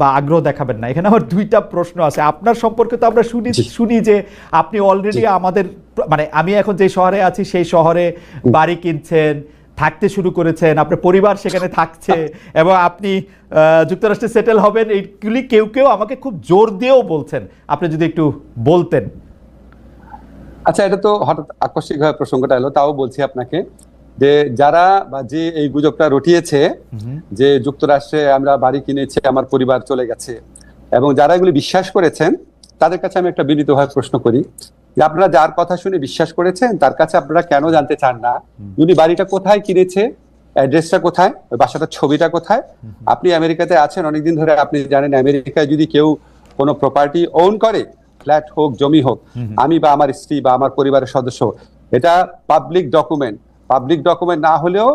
বা আগ্রহ দেখাবেন না। এখানে আমার দুইটা প্রশ্ন আছে। আপনার সম্পর্কে তো আমরা শুনি যে আপনি অলরেডি আমাদের, মানে আমি এখন যে শহরে আছি সেই শহরে বাড়ি কিনছেন, থাকতে শুরু করেছেন, আপনার পরিবার সেখানে থাকছে এবং আপনি যুক্তরাষ্ট্রে সেটেল হবেন, এইগুলি কেউ কেউ আমাকে খুব জোর দিয়েও বলছেন। আপনি যদি একটু বলতেন। আচ্ছা, এটা তো হঠাৎ আকস্মিকভাবে প্রসঙ্গটা এলো, তাও বলছি আপনাকে যে যারা বা যে এই গুজবটা রটিয়েছে যে যুক্তরাষ্ট্রে আমরা বাড়ি কিনেছি, আমার পরিবার চলে গেছে, এবং যারা এগুলি বিশ্বাস করেছেন তাদের কাছে আমি একটা বিনীতভাবে প্রশ্ন করি যে আপনারা যার কথা শুনে বিশ্বাস করেছেন তার কাছে আপনারা কেন জানতে চান না উনি বাড়িটা কোথায় কিনেছে, অ্যাড্রেসটা কোথায়, ওই বাসাটার ছবিটা কোথায়? আপনি আমেরিকাতে আছেন অনেকদিন ধরে, আপনি জানেন আমেরিকায় যদি কেউ কোনো প্রপার্টি ওন করে, ফ্ল্যাট হোক, জমি হোক, আমি বা আমার স্ত্রী বা আমার পরিবারের সদস্য, এটা পাবলিক ডকুমেন্ট। পাবলিক ডকুমেন্ট না হলেও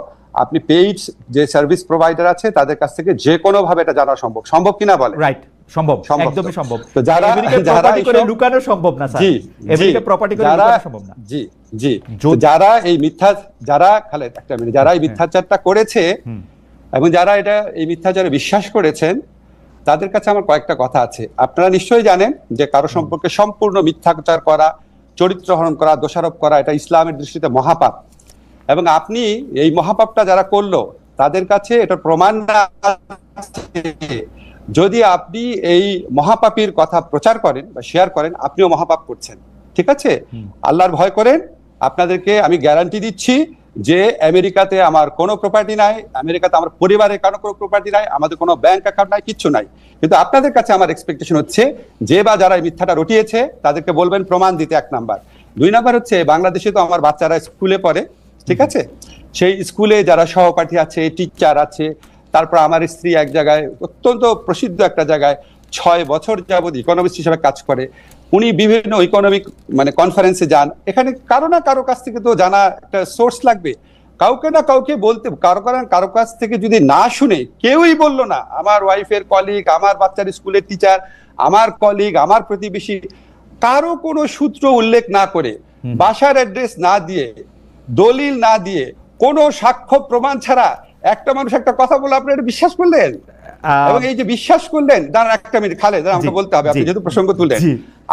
আপনি পেইড যে সার্ভিস প্রোভাইডার আছে তাদের কাছ থেকে যে কোনো ভাবে এটা জানা সম্ভব। সম্ভব কিনা বলে? রাইট, সম্ভব, একদমই সম্ভব। তো যারা প্রপার্টি করে লুকানো সম্ভব না স্যার। আমেরিকা প্রপার্টি করে লুকানো সম্ভব না। জি জি, যারা এই মিথ্যা, যারা খালেদ একটা মিনিট, যারা এই মিথ্যাচারটা করেছে এবং যারা এটা এই মিথ্যাচারে বিশ্বাস করেছেন তাদের কাছে আমার কয়েকটা কথা আছে। আপনারা নিশ্চয়ই জানেন যে কারো সম্পর্কে সম্পূর্ণ মিথ্যাচার করা, চরিত্র হরণ করা, দোষারোপ করা, এটা ইসলামের দৃষ্টিতে মহাপাপ। এবং আপনি এই মহাপাপটা যারা করলো তাদের কাছে এটা প্রমাণ না, যদি আপনি এই মহাপাপীর কথা প্রচার করেন বা শেয়ার করেন আপনিও মহাপাপ করছেন। ঠিক আছে? আল্লাহর ভয় করেন। আপনাদেরকে আমি গ্যারান্টি দিচ্ছি যে আমেরিকাতে আমার কোনো প্রপার্টি নাই, আমেরিকাতে আমার পরিবারের কারো কোনো প্রপার্টি নাই, আমাদের কোনো ব্যাংক অ্যাকাউন্ট নাই, কিচ্ছু নাই। কিন্তু আপনাদের কাছে আমার এক্সপেকটেশন হচ্ছে যে বা যারা এই মিথ্যাটা রটিয়েছে তাদেরকে বলবেন প্রমাণ দিতে, 1 নাম্বার। 2 নাম্বার হচ্ছে বাংলাদেশে তো আমার বাচ্চারা স্কুলে পড়ে, ঠিক আছে? সেই স্কুলে যারা সহপাঠী আছে, টিচার আছে, তারপর আমার স্ত্রী এক জায়গায় অত্যন্ত প্রসিদ্ধ একটা জায়গায় 6 বছর যাবত ইকোনমিস্ট হিসেবে কাজ করে। উনি বিভিন্ন ইকোনমিক মানে কনফারেন্সে যান। এখানে কারো না কারো কাছ থেকে তো জানা একটা সোর্স লাগবে, কাউকে না কাউকে বলতে। কারো কাছ থেকে যদি না শুনে, কেউই বললো না, আমার ওয়াইফের কলিগ, আমার বাচ্চার স্কুলের টিচার, আমার কলিগ, আমার প্রতিবেশী, কারো কোনো সূত্র উল্লেখ না করে, বাসার অ্যাড্রেস না দিয়ে, দলিল না দিয়ে, কোনো সাক্ষ্য প্রমাণ ছাড়া একটা মানুষ একটা কথা বলে আপনি এটা বিশ্বাস করলেন। এবং এই যে বিশ্বাস করলেন, দাঁড়ান একটা মিনিট খালেদ, আমাকে বলতে হবে, আপনি যেহেতু প্রসঙ্গ তুললেন,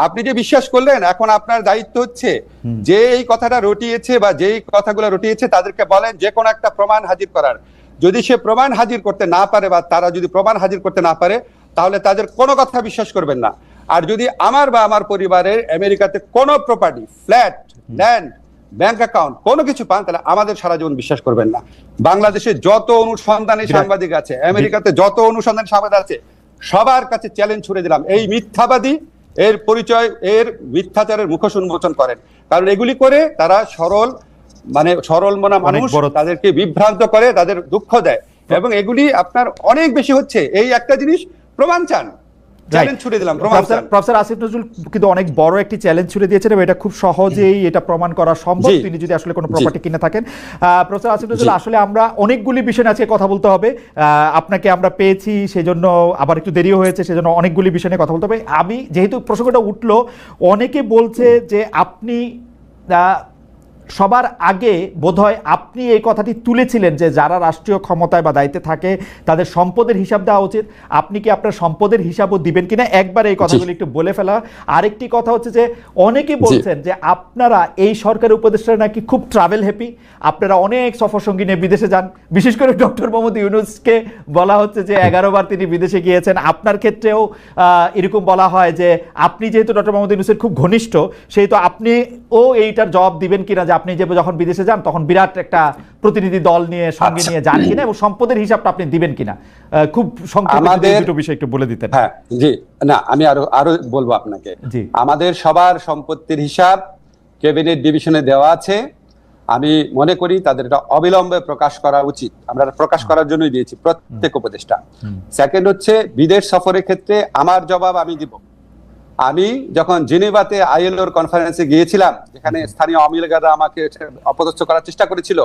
আপনি যে বিশ্বাস করলেন, এখন আপনার দায়িত্ব হচ্ছে যে এই কথাটা রটিয়েছে বা যেই কথাগুলো রটিয়েছে তাদেরকে বলেন যে কোনো একটা প্রমাণ হাজির করার। যদি সে প্রমাণ হাজির করতে না পারে বা তারা যদি প্রমাণ হাজির করতে না পারে তাহলে তাদের কোনো কথা বিশ্বাস করবেন না। আর যদি আমার বা আমার পরিবারের আমেরিকাতে কোনো property, flat, land, bank account কোনো কিছু পান তাহলে আমাদের সারা জীবন বিশ্বাস করবেন না। বাংলাদেশে যত অনুসন্ধানী সাংবাদিক আছে, আমেরিকাতে যত অনুসন্ধানী সাংবাদিক আছে, সবার কাছে চ্যালেঞ্জ ছুড়ে দিলাম, এই মিথ্যাবাদী এর পরিচয়, এর মিথ্যাচারের মুখোশ উন্মোচন করেন। কারণ এগুলি করে তারা সরল মনা মানুষ, তাদেরকে বিভ্রান্ত করে, তাদের দুঃখ দেয়, এবং এগুলি আপনার অনেক বেশি হচ্ছে। এই একটা জিনিস প্রমাণ চান, চ্যালেঞ্জ ছুড়ে দিলাম, প্রমাণ চান। প্রফেসর আসিফ নজরুল কিন্তু অনেক বড় একটি চ্যালেঞ্জ ছুড়ে দিয়েছেন এবং এটা খুব সহজেই এটা প্রমাণ করা সম্ভব তিনি যদি আসলে কোনো প্রপার্টি কিনে থাকেন। প্রফেসর আসিফ নজরুল, আসলে আমরা অনেকগুলি বিষয় আজকে কথা বলতে হবে। আপনাকে আমরা পেয়েছি সেজন্য, আবার একটু দেরিও হয়েছে সেজন্য অনেকগুলি বিষয় নিয়ে কথা বলতে হবে। আমি যেহেতু প্রসঙ্গটা উঠলো, অনেকে বলছে যে আপনি সবার আগে বোধহয় আপনি এই কথাটি তুলেছিলেন যে যারা রাষ্ট্রীয় ক্ষমতায় বা দায়িত্বে থাকে তাদের সম্পদের হিসাব দেওয়া উচিত। আপনি কি আপনার সম্পদের হিসাবও দিবেন কিনা, একবার এই কথাগুলো একটু বলে ফেলা। আরেকটি কথা হচ্ছে যে অনেকে বলছেন যে আপনারা এই সরকারি উপদেষ্টারা নাকি খুব ট্রাভেল হ্যাপি, আপনারা অনেক সফর সঙ্গী নিয়ে বিদেশে যান। বিশেষ করে ডক্টর মোহাম্মদ ইউনূসকে বলা হচ্ছে যে 11 বার তিনি বিদেশে গিয়েছেন। আপনার ক্ষেত্রেও এরকম বলা হয় যে আপনি যেহেতু ডক্টর মোহাম্মদ ইউনূসের খুব ঘনিষ্ঠ, সেহেতু আপনিও এইটার জবাব দিবেন কিনা যে আপনি যে যখন বিদেশে যান তখন বিরাট একটা প্রতিনিধি দল নিয়ে সঙ্গে নিয়ে যান কিনা, এবং সম্পদের হিসাবটা আপনি দিবেন কিনা। খুব সংক্ষেপে দুটো বিষয় একটু বলে দিতেন। হ্যাঁ জি, না আমি আরো বলবো আপনাকে। আমাদের সবার সম্পত্তির হিসাব ক্যাবিনেট ডিভিশনে দেওয়া আছে। আমি মনে করি তাদের এটা অবিলম্বে প্রকাশ করা উচিত। আমরা প্রকাশ করার জন্যই দিয়েছি প্রত্যেক উপদেষ্টা। সেকেন্ড হচ্ছে বিদেশ সফরের ক্ষেত্রে আমার জবাব আমি দিব। আমি যখন জেনেভাতে আইএলওর কনফারেন্সে গিয়েছিলাম, যেখানে স্থানীয় আওয়ামী লীগরা আমাকে অপদস্থ করার চেষ্টা করেছিল,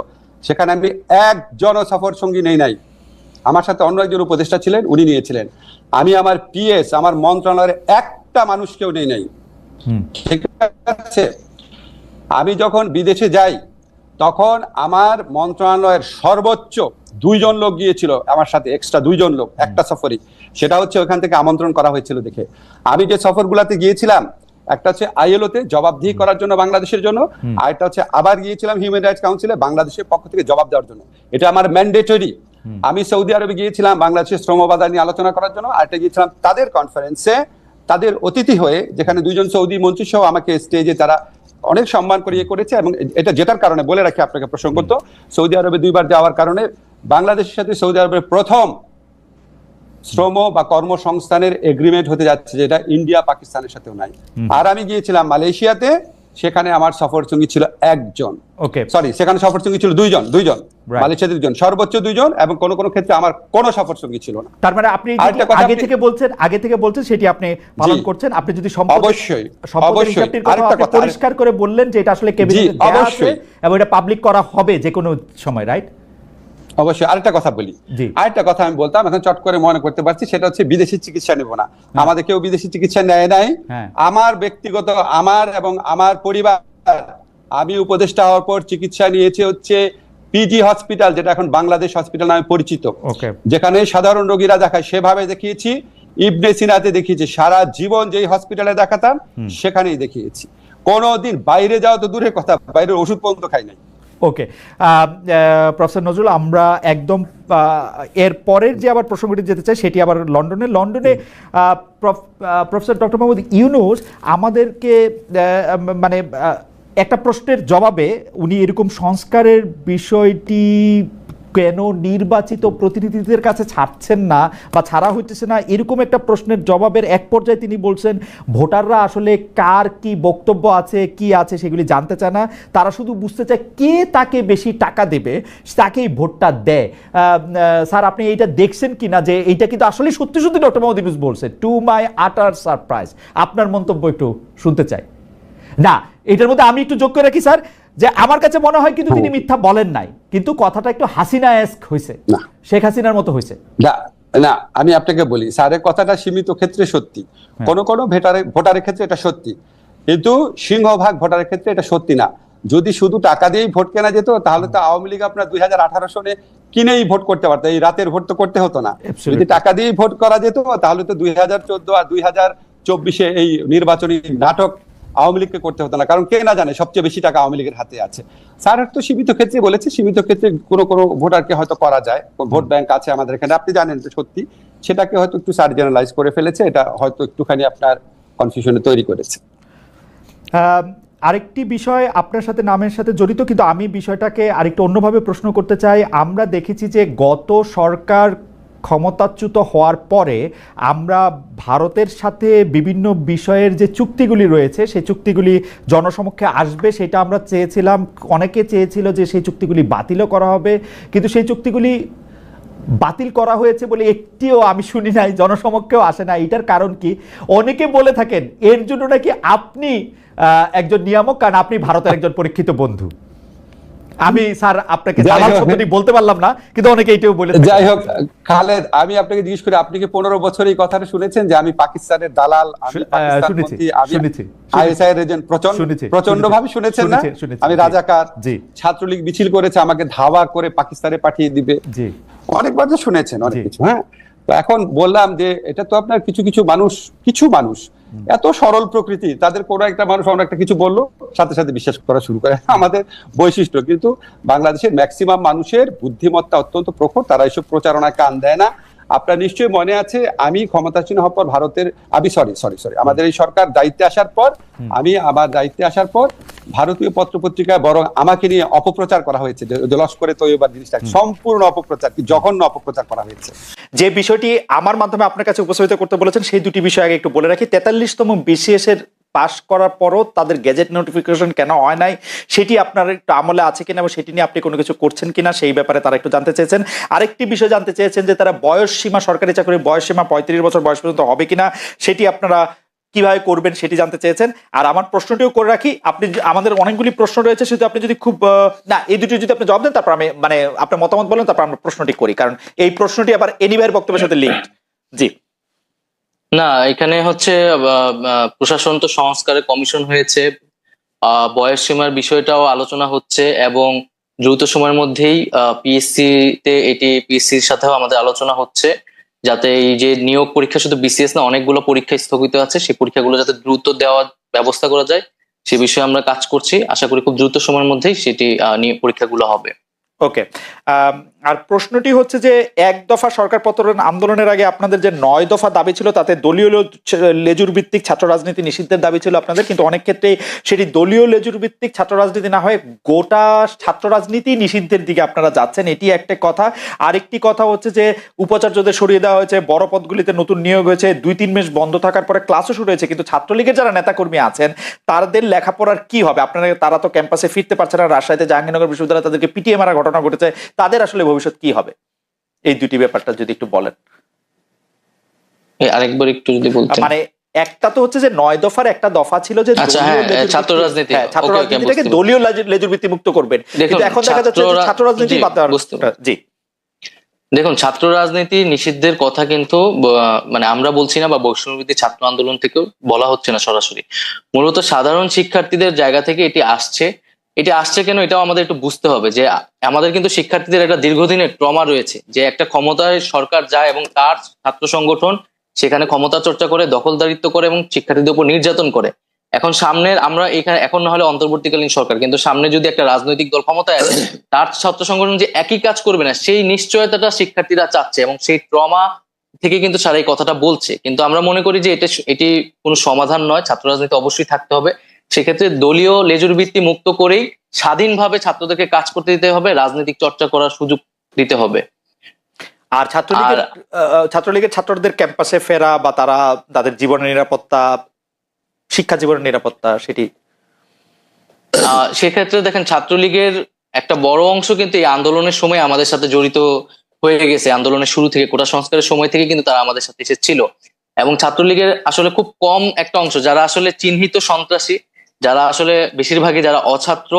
সেখানে আমি একজন সফর সঙ্গী নেই নাই। আমার সাথে অন্য একজন উপদেষ্টা ছিলেন, উনি নিয়েছিলেন। আমি আমার পিএস, আমার মন্ত্রণালয়ের একটা মানুষকেও নেই নাই। ঠিক আছে? আমি যখন বিদেশে যাই তখন আমার মন্ত্রণালয়ের সর্বোচ্চ 2 জন লোক গিয়েছিল আমার সাথে, এক্সট্রা 2 জন লোক একটা সফরে। সেটা হচ্ছে ওখান থেকে আমন্ত্রণ করা হয়েছিল দেখে। আমি যে সফরগুলোতে গিয়েছিলাম, একটা হচ্ছে আইএলওতে জবাবদিহি করার জন্য বাংলাদেশের জন্য, আর একটা হচ্ছে আবার গিয়েছিলাম হিউম্যান রাইটস কাউন্সিলে বাংলাদেশের পক্ষ থেকে জবাব দেওয়ার জন্য। এটা আমার ম্যান্ডেটরি। আমি সৌদি আরবে গিয়েছিলাম বাংলাদেশের শ্রম বাজার নিয়ে আলোচনা করার জন্য, আর একটা গিয়েছিলাম তাদের কনফারেন্সে তাদের অতিথি হয়ে, যেখানে দুইজন সৌদি মন্ত্রী সহ আমাকে স্টেজে তারা অনেক সম্মান করিয়ে করেছে। এবং এটা যেটার কারণে বলে রাখি আপনাকে প্রসঙ্গত, সৌদি আরবে 2 বার যাওয়ার কারণে বাংলাদেশের সাথে সৌদি আরবের প্রথম শ্রম বা কর্মসংস্থানের এগ্রিমেন্ট হতে যাচ্ছে, যেটা ইন্ডিয়া পাকিস্তানের সাথেও নাই। আর আমি গিয়েছিলাম মালয়েশিয়াতে, সেখানে আমার সফরসঙ্গী ছিল একজন, সেখানে সফরসঙ্গী ছিল দুইজন, মালয়েশিয়াতে 2 জন, সর্বোচ্চ 2 জন, এবং কোন কোন ক্ষেত্রে আমার কোনো সফরসঙ্গী ছিল না। তার মানে আপনি আগে থেকে বলছেন সেটি আপনি পালন করছেন। আপনি যদি অবশ্যই পরিষ্কার করে বললেন যে এটা আসলে ক্যাবিনেটে দেয়া আছে এবং এটা পাবলিক করা হবে যে কোনো সময়, রাইট? অবশ্যই। আরেকটা কথা বলি, আরেকটা কথা আমি বলতাম, এখন চট করে মনে করতে পারছি, সেটা হচ্ছে বিদেশি চিকিৎসা নেব না। আমাদের কেউ বিদেশি চিকিৎসা নেয় নাই। আমার ব্যক্তিগত, আমার এবং আমার পরিবার, আমি উপদেষ্টা হওয়ার পর চিকিৎসা নিয়েছি হচ্ছে পিজি হসপিটাল, যেটা এখন বাংলাদেশ হসপিটাল নামে পরিচিত, যেখানে সাধারণ রোগীরা দেখায়, সেভাবে দেখিয়েছি। ইবনে সিনাতে দেখিয়েছি, সারা জীবন যেই হসপিটালে দেখাতাম সেখানেই দেখিয়েছি। কোনোদিন বাইরে যাওয়া তো দূরের কথা, বাইরের ওষুধ পর্যন্ত খাই নাই। ওকে, প্রফেসর নজরুল, আমরা একদম এর পরের যে আবার প্রসঙ্গটি যেতে চাই সেটি আবার লন্ডনে প্রফেসর ডক্টর মোহাম্মদ ইউনূস আমাদেরকে মানে একটা প্রশ্নের জবাবে উনি এরকম সংস্কারের বিষয়টি কেন নির্বাচিত প্রতিনিধিদের কাছে ছাড়ছেন না বা ছাড়া হইতেছে না, এরকম একটা প্রশ্নের জবাবের এক পর্যায়ে তিনি বলছেন ভোটাররা আসলে কার কি বক্তব্য আছে, কি আছে সেগুলি জানতে চায় না, তারা শুধু বুঝতে চায় কে তাকে বেশি টাকা দেবে তাকেই ভোটটা দেয়। স্যার, আপনি এইটা দেখছেন কি না যে এইটা কিন্তু আসলে সত্যি সত্যি ডক্টর মোহাম্মদ ইউনূস বলছে? টু মাই আটার সারপ্রাইজ। আপনার মন্তব্য একটু শুনতে চাই। না, এটার মধ্যে আমি একটু যোগ করে রাখি স্যার, যে আমার কাছে মনে হয় কিন্তু তিনি মিথ্যা বলেন নাই, কিন্তু কথাটা একটু হাসিনা-এস্ক হয়েছে, শেখ হাসিনার মতো হয়েছে। না, আমি আপনাকে বলি, স্যারের কথাটা সীমিত ক্ষেত্রে সত্যি, কোন কোন ভোটারের ক্ষেত্রে এটা সত্যি, কিন্তু সিংহভাগ ভোটারের ক্ষেত্রে এটা সত্যি না। যদি শুধু টাকা দিয়েই ভোট কেনা যেত, তাহলে তো আওয়ামী লীগ আপনার 2018 সনে কিনেই ভোট করতে পারতো, এই রাতের ভোট তো করতে হতো না। যদি টাকা দিয়েই ভোট করা যেত, তাহলে তো 2014 আর 2024 এই নির্বাচনী নাটক আওয়ামী লীগকে করতে হতো না, কারণ কে না জানে সবচেয়ে বেশি টাকা আওয়ামী লীগের হাতে আছে। স্যার তো সীমিত ক্ষেত্রে বলেছে, সীমিত ক্ষেত্রে কোনো ভোটারকে হয়তো করা যায়, ভোট ব্যাংক আছে আমাদের এখানে, আপনি জানেন তো সত্যি, সেটাকে হয়তো একটু স্যার জেনারেলাইজ করে ফেলেছে, এটা হয়তো একটুখানি আপনার কনফিউশনে তৈরি করেছে। আরেকটি বিষয় আপনার সাথে নামের সাথে জড়িত, কিন্তু আমি বিষয়টাকে আরেকটু অন্যভাবে প্রশ্ন করতে চাই। আমরা দেখেছি যে গত সরকার ক্ষমতাচ্যুত হওয়ার পরে আমরা ভারতের সাথে বিভিন্ন বিষয়ের যে চুক্তিগুলি রয়েছে সেই চুক্তিগুলি জনসমক্ষে আসবে, সেটা আমরা চেয়েছিলাম, অনেকে চেয়েছিল যে সেই চুক্তিগুলি বাতিলও করা হবে, কিন্তু সেই চুক্তিগুলি বাতিল করা হয়েছে বলে একটিও আমি শুনি নাই, জনসমক্ষেও আসে না। এটার কারণ কি? অনেকে বলে থাকেন এর জন্য নাকি আপনি একজন নিয়ামক, কারণ আপনি ভারতের একজন পরীক্ষিত বন্ধু। আমি স্যার আপনাকে দালাল শব্দটি বলতে পারলাম না, কিন্তু অনেকে এটাও বলে। যাই হোক খালেদ, আমি আপনাকে জিজ্ঞেস করি, আপনি কি 15 বছর এই কথাটা শুনেছেন যে আমি পাকিস্তানের দালাল, আমি পাকিস্তানপন্থী, আমি আইএসআই এর এজেন্ট? প্রচন্ড ভাবে শুনেছেন না? আমি রাজাকার, ছাত্রলীগ মিছিল করেছে আমাকে ধাওয়া করে পাকিস্তানে পাঠিয়ে দিবে, অনেকবার তো শুনেছেন অনেক কিছু। হ্যাঁ, তো এখন বললাম যে এটা তো আপনার কিছু মানুষ এত সরল প্রকৃতি, তাদের কোনো একটা মানুষ অন্য একটা কিছু বললো সাথে সাথে বিশ্বাস করা শুরু করে, আমাদের বৈশিষ্ট্য। কিন্তু বাংলাদেশের ম্যাক্সিমাম মানুষের বুদ্ধিমত্তা অত্যন্ত প্রখর, তারা এইসব প্রচারণায় কান দেয় না। আপনার নিশ্চয়ই মনে আছে, আমি ক্ষমতাসীন হওয়ার পর আমাদের এই সরকার দায়িত্বে আসার পর, আমার দায়িত্বে আসার পর ভারতীয় পত্রপত্রিকায় বরং আমাকে নিয়ে অপপ্রচার করা হয়েছে, যে লস্করে তৈয়বার জিনিসটা সম্পূর্ণ অপপ্রচার, কি জঘন্য অপপ্রচার করা হয়েছে। যে বিষয়টি আমার মাধ্যমে আপনার কাছে উপস্থাপিত করতে বলেছেন সেই দুটি বিষয় আগে একটু বলে রাখি। 43তম BCS এর পাস করার পরও তাদের গেজেট নোটিফিকেশন কেন হয় নাই সেটি আপনার একটু আমলে আছে কিনা এবং সেটি নিয়ে আপনি কোনো কিছু করছেন কিনা সেই ব্যাপারে তারা একটু জানতে চেয়েছেন। আরেকটি বিষয় জানতে চেয়েছেন যে তারা বয়স সীমা, সরকারি চাকরির বয়স সীমা 35 বছর বয়স পর্যন্ত হবে কিনা, সেটি আপনারা কিভাবে করবেন সেটি জানতে চেয়েছেন। আর আমার প্রশ্নটিও করে রাখি, আপনি আমাদের অনেকগুলি প্রশ্ন রয়েছে, শুধু আপনি যদি খুব না এই দুটি যদি আপনি জবাব দেন, তারপর আমি মানে আপনার মতামত বলেন, তারপর আমরা প্রশ্নটি করি, কারণ এই প্রশ্নটি আবার এনিভাইয়ের বক্তব্যের সাথে লিঙ্কড। জি না, এখানে হচ্ছে প্রশাসন তো সংস্কারের কমিশন হয়েছে, বয়স সীমার বিষয়টাও আলোচনা হচ্ছে এবং দ্রুত সময়ের মধ্যেই পিএসসির সাথেও আমাদের আলোচনা হচ্ছে যাতে এই যে নিয়োগ পরীক্ষা শুধু বিসিএস না, অনেকগুলো পরীক্ষা স্থগিত আছে, সেই পরীক্ষাগুলো যাতে দ্রুত দেওয়ার ব্যবস্থা করা যায় সে বিষয়ে আমরা কাজ করছি। আশা করি খুব দ্রুত সময়ের মধ্যেই সেটি নিয়োগ পরীক্ষাগুলো হবে। ওকে, আর প্রশ্নটি হচ্ছে যে এক দফা সরকার পতন আন্দোলনের আগে আপনাদের যে 9 দফা দাবি ছিল তাতে দলীয় লেজুর ভিত্তিক ছাত্র রাজনীতি নিষিদ্ধের দাবি ছিল আপনাদের, কিন্তু অনেক ক্ষেত্রে সেটি দলীয় লেজুর ভিত্তিক ছাত্র রাজনীতি না হয়ে গোটা ছাত্র রাজনীতি নিষিদ্ধের দিকে আপনারা যাচ্ছেন, এটি একটা কথা। আরেকটি কথা হচ্ছে যে উপাচার্যদের সরিয়ে দেওয়া হয়েছে, বড় পদগুলিতে নতুন নিয়োগ হয়েছে, 2-3 মাস বন্ধ থাকার পরে ক্লাসও শুরু হয়েছে, কিন্তু ছাত্রলীগের যারা নেতাকর্মী আছেন তাদের লেখাপড়ার কি হবে? আপনারা, তারা তো ক্যাম্পাসে ফিরতে পারছে না, রাজশাহীতে জাহাঙ্গীরনগর বিশ্ববিদ্যালয়ে তাদেরকে পিটিয়ে মারা ঘটনা ঘটেছে, তাদের আসলে ভবিষ্যৎ কি হবে? এই দুটি ব্যাপারটা যদি একটু বলেন। আরেকবার একটু যদি বলতেন। মানে একটা তো হচ্ছে যে 9 দফার একটা দফা ছিল যে ছাত্র রাজনীতি, ছাত্র রাজনীতিটাকে দলীয় লেজুর ভিত্তি মুক্ত করবেন, কিন্তু এখন দেখা যাচ্ছে ছাত্র রাজনীতি বাদ দেওয়ার। জি দেখুন, ছাত্র রাজনীতি নিষিদ্ধের কথা কিন্তু মানে আমরা বলছি না, বা বৈষম্যবিরোধী ছাত্র আন্দোলন থেকেও বলা হচ্ছে না সরাসরি। মূলত সাধারণ শিক্ষার্থীদের জায়গা থেকে এটি আসছে। এটি আসছে কেন, এটাও আমাদের একটু বুঝতে হবে যে আমাদের কিন্তু শিক্ষার্থীদের একটা দীর্ঘদিনের ট্রমা রয়েছে, যে একটা ক্ষমতায় সরকার যায় এবং তার ছাত্র সংগঠন সেখানে ক্ষমতা চর্চা করে, দখলদারিত্ব করে এবং শিক্ষার্থীদের উপর নির্যাতন করে। এখন সামনের আমরা এখানে এখন না হলে অন্তর্বর্তীকালীন সরকার, কিন্তু সামনে যদি একটা রাজনৈতিক দল ক্ষমতায় আসে, তার ছাত্র সংগঠন যে একই কাজ করবে না সেই নিশ্চয়তাটা শিক্ষার্থীরা চাচ্ছে, এবং সেই ট্রমা থেকে কিন্তু সারা এই কথাটা বলছে। কিন্তু আমরা মনে করি যে এটি কোনো সমাধান নয়, ছাত্র রাজনীতি অবশ্যই থাকতে হবে। সেক্ষেত্রে দলীয় লেজুর ভিত্তি মুক্ত করেই স্বাধীনভাবে ছাত্রদেরকে কাজ করতে দিতে হবে, রাজনৈতিক চর্চা করার সুযোগ দিতে হবে। আর ছাত্রলীগের ছাত্রদের ক্যাম্পাসে ফেরা বা তারা তাদের জীবনের নিরাপত্তা, শিক্ষা জীবনের নিরাপত্তা, সেটি সেক্ষেত্রে দেখেন, ছাত্রলীগের একটা বড় অংশ কিন্তু এই আন্দোলনের সময় আমাদের সাথে জড়িত হয়ে গেছে। আন্দোলনের শুরু থেকে, কোটা সংস্কারের সময় থেকে কিন্তু তারা আমাদের সাথে এসেছিল। এবং ছাত্রলীগের আসলে খুব কম একটা অংশ যারা আসলে চিহ্নিত সন্ত্রাসী, যারা আসলে বেশিরভাগই যারা অছাত্র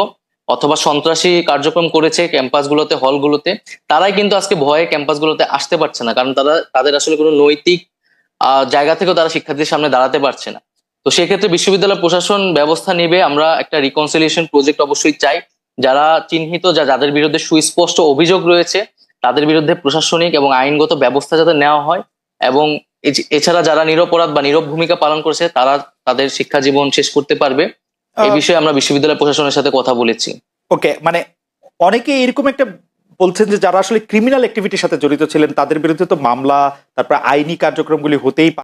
অথবা সন্ত্রাসী কার্যক্রম করেছে ক্যাম্পাসগুলোতে, হলগুলোতে, তারাই কিন্তু আজকে ভয়ে ক্যাম্পাসগুলোতে আসতে পারছে না, কারণ তাদের আসলে কোনো নৈতিক জায়গা থেকেও তারা শিক্ষার্থীদের সামনে দাঁড়াতে পারছে না। তো সেক্ষেত্রে বিশ্ববিদ্যালয় প্রশাসন ব্যবস্থা নেবে। আমরা একটা রিকনসিলিয়েশন প্রজেক্ট অবশ্যই চাই। যারা চিহ্নিত, যাদের বিরুদ্ধে সুস্পষ্ট অভিযোগ রয়েছে, তাদের বিরুদ্ধে প্রশাসনিক এবং আইনগত ব্যবস্থা যাতে নেওয়া হয়, এবং এছাড়া যারা নিরপরাধ বা নীরব ভূমিকা পালন করেছে তারা তাদের শিক্ষা জীবন শেষ করতে পারবে। এই বিষয়ে আমরা বিশ্ববিদ্যালয় প্রশাসনের সাথে কথা বলেছি। ওকে, মানে অনেকে এরকম একটা বলছেন যে যারা আসলে ক্রিমিনাল অ্যাক্টিভিটির সাথে জড়িত ছিলেন তাদের বিরুদ্ধে তো মামলা, তারপর আইনি কার্যক্রমগুলি হতেই